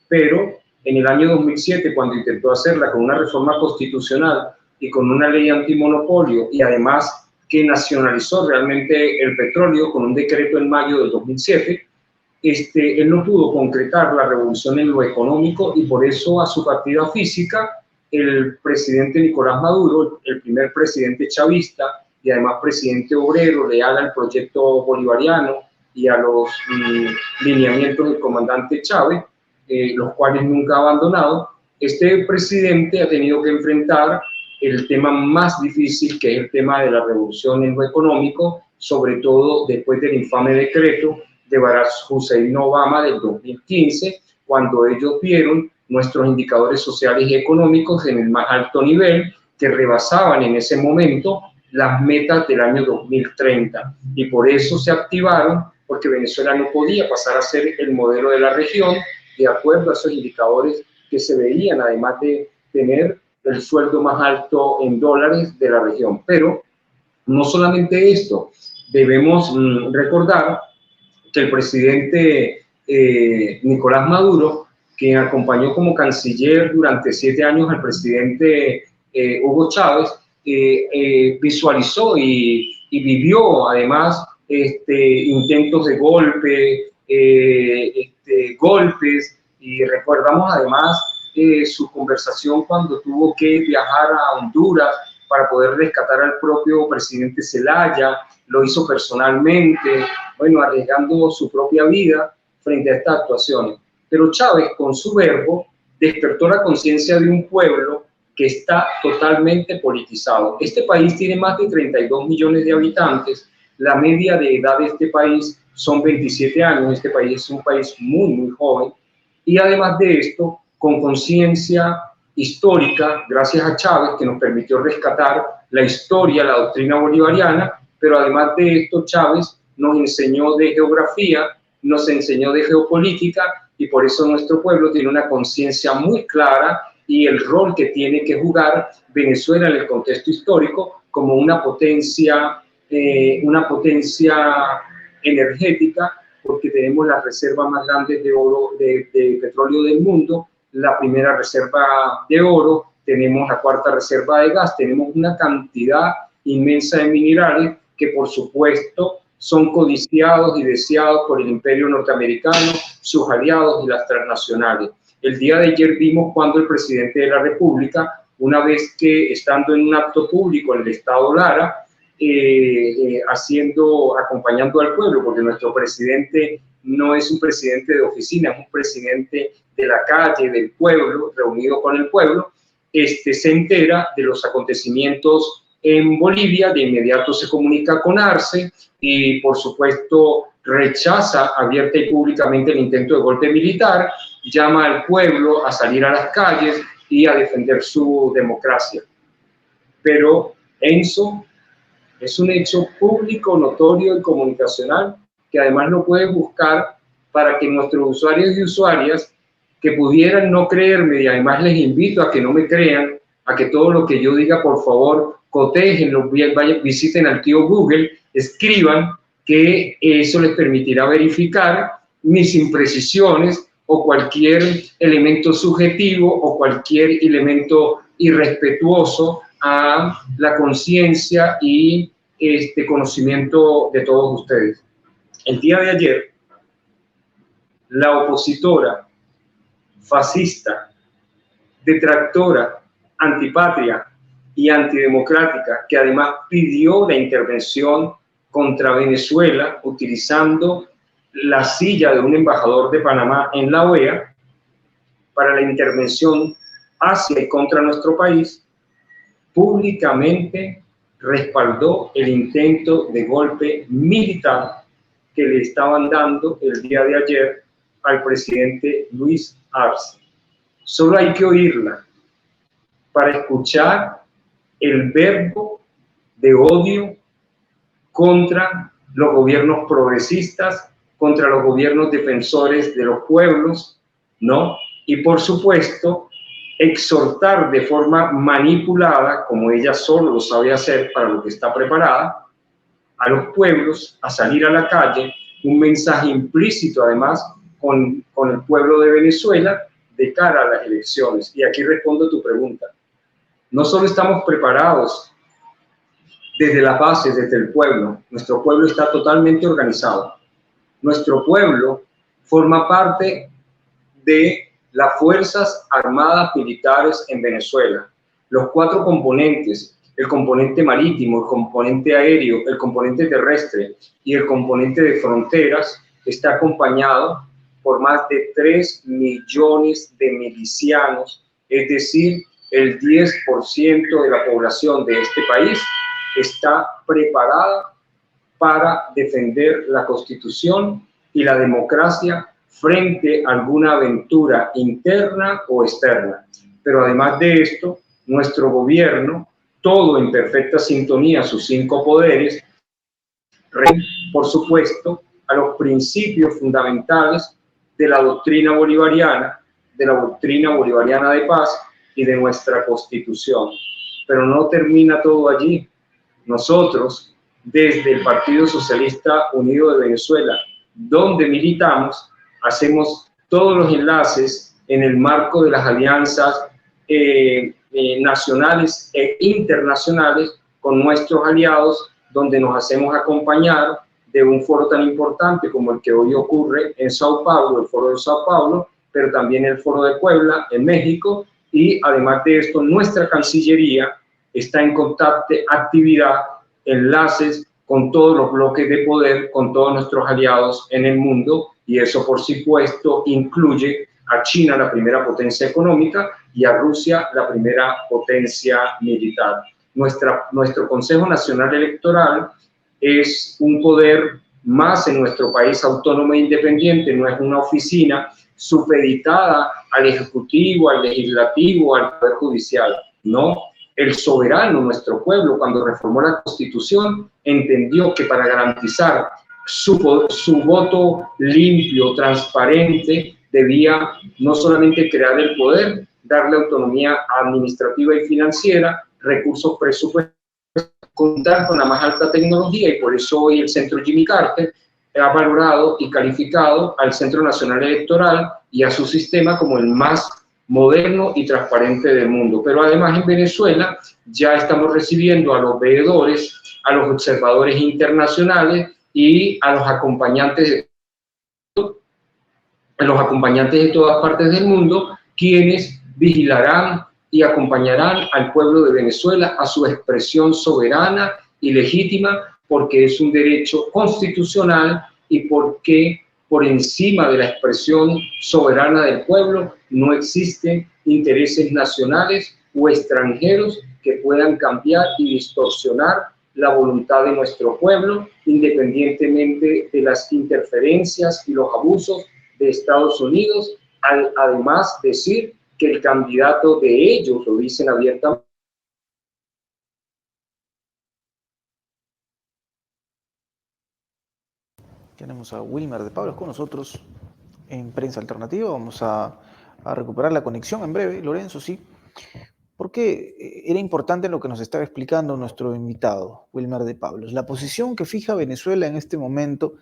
pero en el año 2007, cuando intentó hacerla con una reforma constitucional y con una ley antimonopolio y además que nacionalizó realmente el petróleo con un decreto en mayo del 2007. Él no pudo concretar la revolución en lo económico y por eso a su partida física el presidente Nicolás Maduro, el primer presidente chavista y además presidente obrero, leal al proyecto bolivariano y a los lineamientos del comandante Chávez, los cuales nunca ha abandonado, este presidente ha tenido que enfrentar el tema más difícil, que es el tema de la revolución en lo económico, sobre todo después del infame decreto de Barack Hussein Obama del 2015, cuando ellos vieron nuestros indicadores sociales y económicos en el más alto nivel, que rebasaban en ese momento las metas del año 2030. Y por eso se activaron, porque Venezuela no podía pasar a ser el modelo de la región, de acuerdo a esos indicadores que se veían, además de tener el sueldo más alto en dólares de la región. Pero no solamente esto, debemos recordar que el presidente Nicolás Maduro, quien acompañó como canciller durante 7 años al presidente Hugo Chávez, visualizó y vivió además intentos de golpe, golpes, y recordamos además su conversación cuando tuvo que viajar a Honduras para poder rescatar al propio presidente Zelaya, lo hizo personalmente, bueno, arriesgando su propia vida frente a estas actuaciones. Pero Chávez, con su verbo, despertó la conciencia de un pueblo que está totalmente politizado. Este país tiene más de 32 millones de habitantes, la media de edad de este país son 27 años, este país es un país muy, muy joven, y además de esto, con conciencia histórica, gracias a Chávez, que nos permitió rescatar la historia, la doctrina bolivariana, pero además de esto, Chávez nos enseñó de geografía, nos enseñó de geopolítica, y por eso nuestro pueblo tiene una conciencia muy clara y el rol que tiene que jugar Venezuela en el contexto histórico como una potencia energética, porque tenemos las reservas más grandes de oro, de petróleo del mundo, la primera reserva de oro, tenemos la cuarta reserva de gas, tenemos una cantidad inmensa de minerales que por supuesto son codiciados y deseados por el imperio norteamericano, sus aliados y las transnacionales. El día de ayer vimos cuando el presidente de la República, una vez que estando en un acto público en el estado Lara, acompañando al pueblo, porque nuestro presidente no es un presidente de oficina, es un presidente de la calle, del pueblo, reunido con el pueblo, se entera de los acontecimientos en Bolivia, de inmediato se comunica con Arce y por supuesto rechaza abierta y públicamente el intento de golpe militar, llama al pueblo a salir a las calles y a defender su democracia. Pero Enzo, es un hecho público, notorio y comunicacional que además lo puedes buscar para que nuestros usuarios y usuarias que pudieran no creerme, y además les invito a que no me crean, a que todo lo que yo diga, por favor, cotejenlo, visiten al tío Google, escriban, que eso les permitirá verificar mis imprecisiones o cualquier elemento subjetivo o cualquier elemento irrespetuoso a la conciencia y conocimiento de todos ustedes. El día de ayer, la opositora fascista, detractora, antipatria y antidemocrática, que además pidió la intervención contra Venezuela utilizando la silla de un embajador de Panamá en la OEA para la intervención hacia y contra nuestro país, públicamente respaldó el intento de golpe militar que le estaban dando el día de ayer al presidente Luis Arce. Solo hay que oírla para escuchar el verbo de odio contra los gobiernos progresistas, contra los gobiernos defensores de los pueblos, ¿no? Y por supuesto, exhortar de forma manipulada, como ella solo lo sabe hacer para lo que está preparada, a los pueblos a salir a la calle, un mensaje implícito además con el pueblo de Venezuela de cara a las elecciones. Y aquí respondo tu pregunta. No solo estamos preparados desde las bases, desde el pueblo. Nuestro pueblo está totalmente organizado. Nuestro pueblo forma parte de las Fuerzas Armadas Militares en Venezuela. Los 4 componentes, el componente marítimo, el componente aéreo, el componente terrestre y el componente de fronteras, está acompañado por más de 3 millones de milicianos, es decir, el 10% de la población de este país está preparada para defender la Constitución y la democracia frente a alguna aventura interna o externa. Pero además de esto, nuestro gobierno, todo en perfecta sintonía, sus 5 poderes, por supuesto, a los principios fundamentales de la doctrina bolivariana, de paz y de nuestra Constitución. Pero no termina todo allí. Nosotros, desde el Partido Socialista Unido de Venezuela, donde militamos, hacemos todos los enlaces en el marco de las alianzas nacionales e internacionales con nuestros aliados, donde nos hacemos acompañar de un foro tan importante como el que hoy ocurre en Sao Paulo, el foro de Sao Paulo, pero también el foro de Puebla en México, y además de esto nuestra Cancillería está en contacto, actividad, enlaces con todos los bloques de poder, con todos nuestros aliados en el mundo, y eso por supuesto incluye a China, la primera potencia económica, y a Rusia, la primera potencia militar. Nuestro Consejo Nacional Electoral es un poder más en nuestro país autónomo e independiente, no es una oficina supeditada al Ejecutivo, al Legislativo, al Poder Judicial, no. El soberano, nuestro pueblo, cuando reformó la Constitución, entendió que para garantizar su voto limpio, transparente, debía no solamente crear el poder, darle autonomía administrativa y financiera, recursos presupuestarios, contar con la más alta tecnología, y por eso hoy el Centro Jimmy Carter ha valorado y calificado al Centro Nacional Electoral y a su sistema como el más moderno y transparente del mundo. Pero además en Venezuela ya estamos recibiendo a los veedores, a los observadores internacionales y a los acompañantes de todas partes del mundo, quienes vigilarán y acompañarán al pueblo de Venezuela a su expresión soberana y legítima, porque es un derecho constitucional y porque por encima de la expresión soberana del pueblo no existen intereses nacionales o extranjeros que puedan cambiar y distorsionar la voluntad de nuestro pueblo, independientemente de las interferencias y los abusos de Estados Unidos, al además decir que el candidato de ellos, lo dicen abiertamente, Tenemos a Wilmer de Pablos con nosotros en Prensa Alternativa. Vamos a recuperar la conexión en breve, Lorenzo, sí. Porque era importante lo que nos estaba explicando nuestro invitado, Wilmer de Pablos. La posición que fija Venezuela en este momento,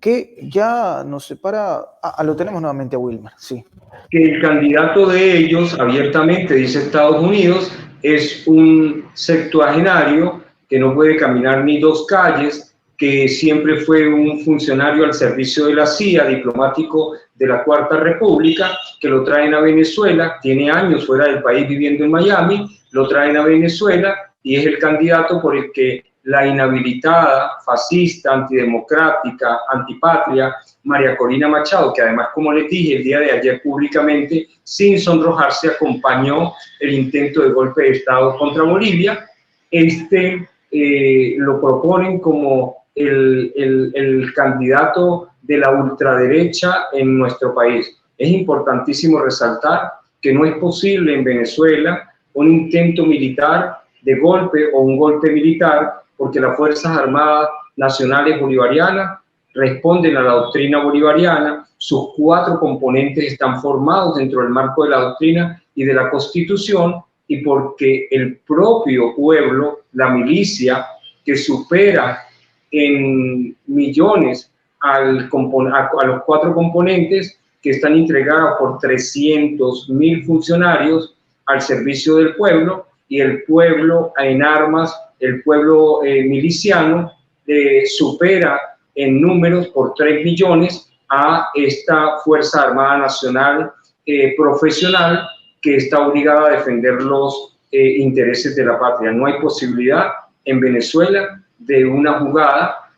que ya nos separa... lo tenemos nuevamente a Wilmer, sí. Que el candidato de ellos, abiertamente dice Estados Unidos, es un septuagenario que no puede caminar ni 2 calles, que siempre fue un funcionario al servicio de la CIA, diplomático de la Cuarta República, que lo traen a Venezuela, tiene años fuera del país viviendo en Miami, lo traen a Venezuela y es el candidato por el que la inhabilitada, fascista, antidemocrática, antipatria, María Corina Machado, que además, como les dije el día de ayer públicamente, sin sonrojarse, acompañó el intento de golpe de Estado contra Bolivia. Lo proponen como el candidato de la ultraderecha en nuestro país. Es importantísimo resaltar que no es posible en Venezuela un intento militar de golpe o un golpe militar, porque las Fuerzas Armadas Nacionales Bolivarianas responden a la doctrina bolivariana, sus 4 componentes están formados dentro del marco de la doctrina y de la Constitución, y porque el propio pueblo, la milicia, que supera en millones a los 4 componentes que están entregados por 300.000 funcionarios al servicio del pueblo, y el pueblo en armas el pueblo miliciano supera en números por 3 millones a esta Fuerza Armada Nacional profesional que está obligada a defender los intereses de la patria. No hay posibilidad en Venezuela de una jugada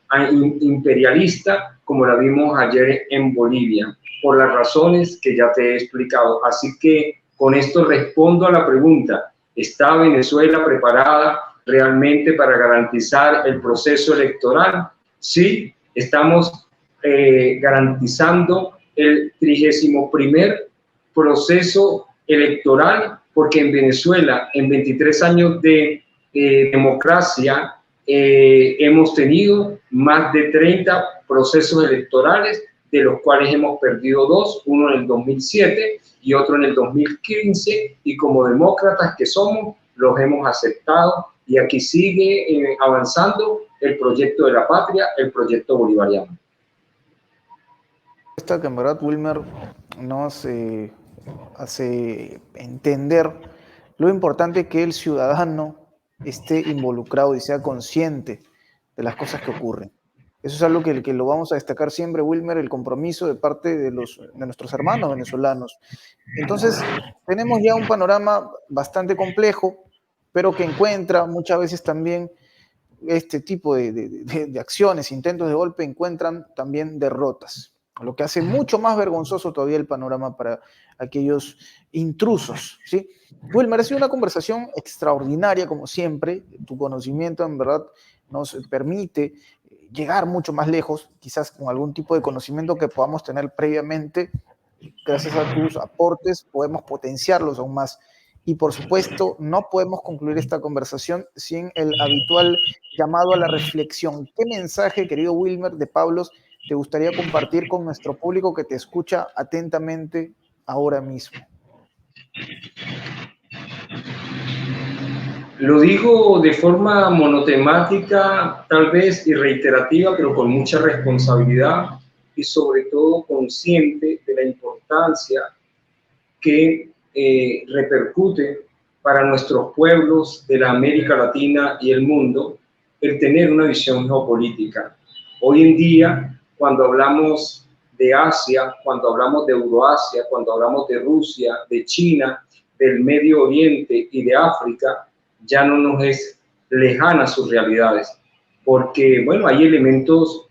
imperialista como la vimos ayer en Bolivia, por las razones que ya te he explicado. Así que con esto respondo a la pregunta: ¿está Venezuela preparada realmente para garantizar el proceso electoral? Sí, estamos garantizando el 31º proceso electoral, porque en Venezuela, en 23 años de democracia, hemos tenido más de 30 procesos electorales, de los cuales hemos perdido 2, uno en el 2007 y otro en el 2015, y como demócratas que somos, los hemos aceptado, y aquí sigue avanzando el proyecto de la patria, el proyecto bolivariano. Esta que en verdad Wilmer nos hace entender lo importante que el ciudadano esté involucrado y sea consciente de las cosas que ocurren. Eso es algo que lo vamos a destacar siempre, Wilmer, el compromiso de parte de nuestros hermanos venezolanos. Entonces, tenemos ya un panorama bastante complejo, pero que encuentra muchas veces también este tipo de acciones, intentos de golpe, encuentran también derrotas, lo que hace mucho más vergonzoso todavía el panorama para aquellos intrusos, ¿sí? Wilmer, ha sido una conversación extraordinaria, como siempre. Tu conocimiento, en verdad, nos permite llegar mucho más lejos, quizás con algún tipo de conocimiento que podamos tener previamente. Gracias a tus aportes podemos potenciarlos aún más. Y por supuesto, no podemos concluir esta conversación sin el habitual llamado a la reflexión. ¿Qué mensaje, querido Wilmer de Pablos, te gustaría compartir con nuestro público que te escucha atentamente ahora mismo? Lo digo de forma monotemática, tal vez, y reiterativa, pero con mucha responsabilidad y sobre todo consciente de la importancia que repercute para nuestros pueblos de la América Latina y el mundo el tener una visión geopolítica. Hoy en día, cuando hablamos de Asia, cuando hablamos de Euroasia, cuando hablamos de Rusia, de China, del Medio Oriente y de África, ya no nos es lejana sus realidades, porque, bueno, hay elementos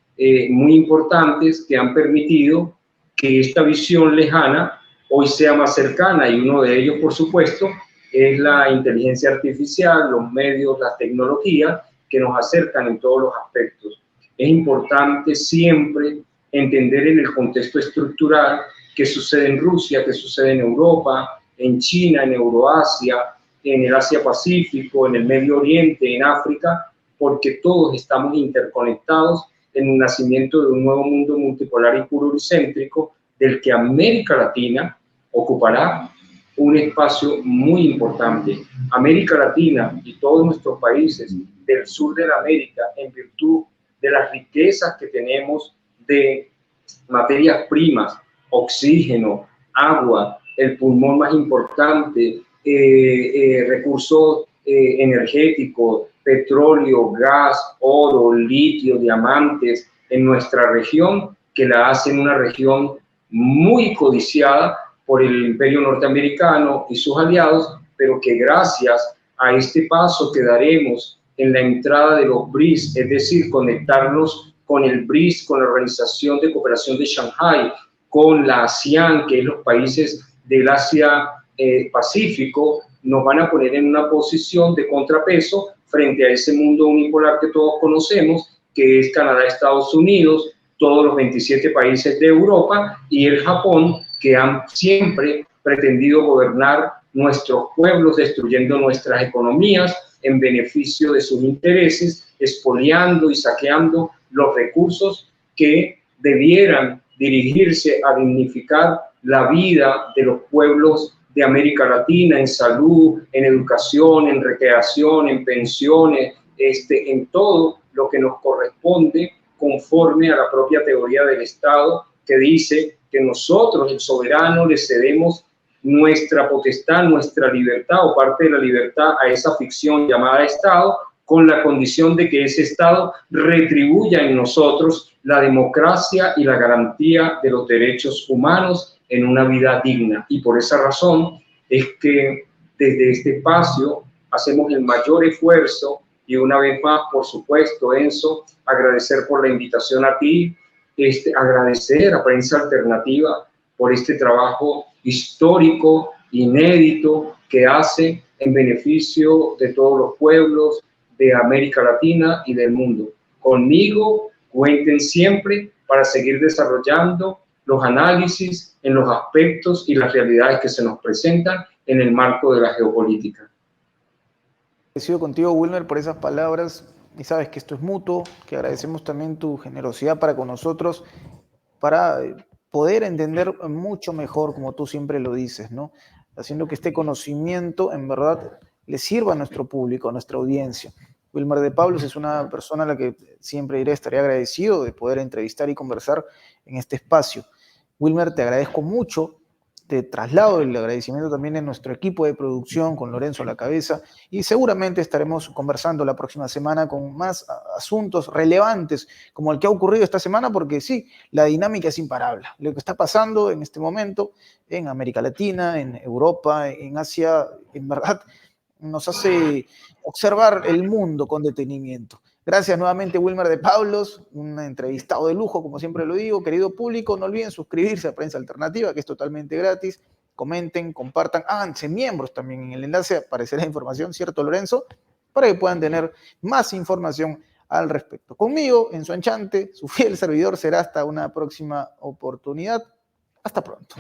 muy importantes que han permitido que esta visión lejana hoy sea más cercana, y uno de ellos, por supuesto, es la inteligencia artificial, los medios, las tecnologías que nos acercan en todos los aspectos. Es importante siempre entender en el contexto estructural qué sucede en Rusia, qué sucede en Europa, en China, en Euroasia, en el Asia-Pacífico, en el Medio Oriente, en África, porque todos estamos interconectados en el nacimiento de un nuevo mundo multipolar y pluricéntrico, del que América Latina ocupará un espacio muy importante. América Latina y todos nuestros países del sur de la América, en virtud de las riquezas que tenemos de materias primas, oxígeno, agua, el pulmón más importante, recursos energéticos, petróleo, gas, oro, litio, diamantes en nuestra región, que la hacen una región muy codiciada por el imperio norteamericano y sus aliados, pero que gracias a este paso que daremos en la entrada de los BRICS, es decir, conectarnos con el BRICS, con la Organización de Cooperación de Shanghái, con la ASEAN, que es los países del Asia Pacífico, nos van a poner en una posición de contrapeso frente a ese mundo unipolar que todos conocemos, que es Canadá, Estados Unidos, todos los 27 países de Europa y el Japón, que han siempre pretendido gobernar nuestros pueblos, destruyendo nuestras economías en beneficio de sus intereses, expoliando y saqueando los recursos que debieran dirigirse a dignificar la vida de los pueblos de América Latina, en salud, en educación, en recreación, en pensiones, en todo lo que nos corresponde conforme a la propia teoría del Estado, que dice que nosotros, el soberano, le cedemos nuestra potestad, nuestra libertad o parte de la libertad a esa ficción llamada Estado, con la condición de que ese Estado retribuya en nosotros la democracia y la garantía de los derechos humanos en una vida digna. Y por esa razón es que desde este espacio hacemos el mayor esfuerzo y una vez más, por supuesto, Enzo, agradecer por la invitación a ti, agradecer a Prensa Alternativa por este trabajo histórico, inédito, que hace en beneficio de todos los pueblos de América Latina y del mundo. Conmigo cuenten siempre para seguir desarrollando los análisis en los aspectos y las realidades que se nos presentan en el marco de la geopolítica. Agradecido contigo, Wilmer, por esas palabras, y sabes que esto es mutuo, que agradecemos también tu generosidad para con nosotros, para poder entender mucho mejor, como tú siempre lo dices, ¿no? Haciendo que este conocimiento en verdad le sirva a nuestro público, a nuestra audiencia. Wilmer de Pablos es una persona a la que siempre diré, estaré agradecido de poder entrevistar y conversar en este espacio. Wilmer, te agradezco mucho, te traslado el agradecimiento también en nuestro equipo de producción, con Lorenzo a la cabeza, y seguramente estaremos conversando la próxima semana con más asuntos relevantes como el que ha ocurrido esta semana, porque sí, la dinámica es imparable. Lo que está pasando en este momento en América Latina, en Europa, en Asia, en verdad nos hace observar el mundo con detenimiento. Gracias nuevamente, Wilmer de Pablos, un entrevistado de lujo, como siempre lo digo. Querido público, no olviden suscribirse a Prensa Alternativa, que es totalmente gratis. Comenten, compartan, háganse miembros también. En el enlace aparecerá información, ¿cierto, Lorenzo? Para que puedan tener más información al respecto. Conmigo, en su enchante, su fiel servidor será hasta una próxima oportunidad. Hasta pronto.